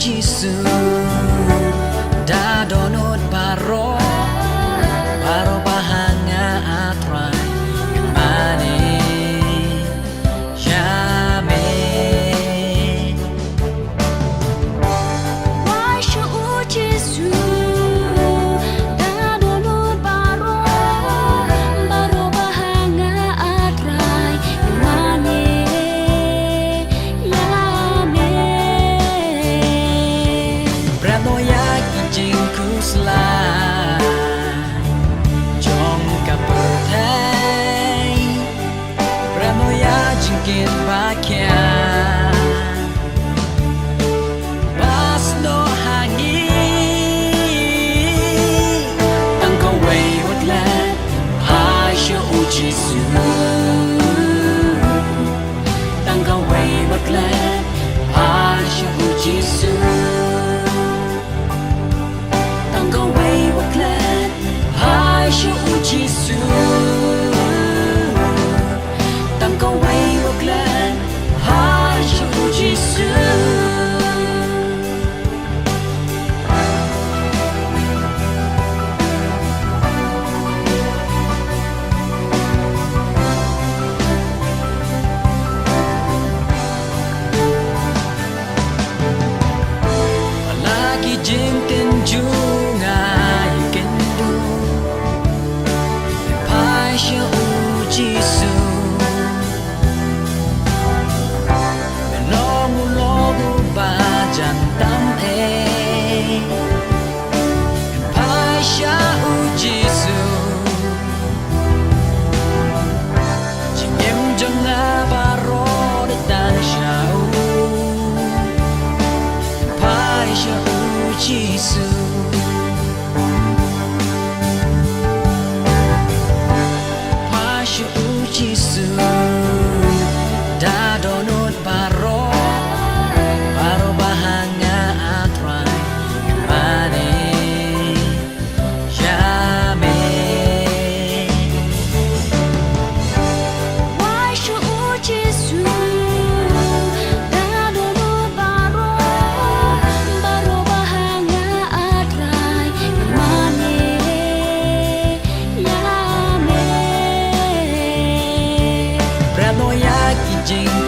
Jisu da donut baro bahanga atrai kemane jame Why should Jisu da donut baro bahanga atrai kemane Brano yaki jingku selai Jong kapertai Brano ya jingkin pakaian Bas no hangi Tangko way hotlet Hai syo uji su Tangko way hotlet Hai syo uji su Jisu Tangko way waklan Hai shu Jisu Lagi jengken jungai kendu Syo Jisu Menongu-longu bajan tam Pai Syo Jisu Jingem jong abaro dan syau Pai Syo Jisu Jisu da donut baro bahanga atrai kemane jame Why should Jisu da donut baro bahanga atrai kemane Brano yaki jing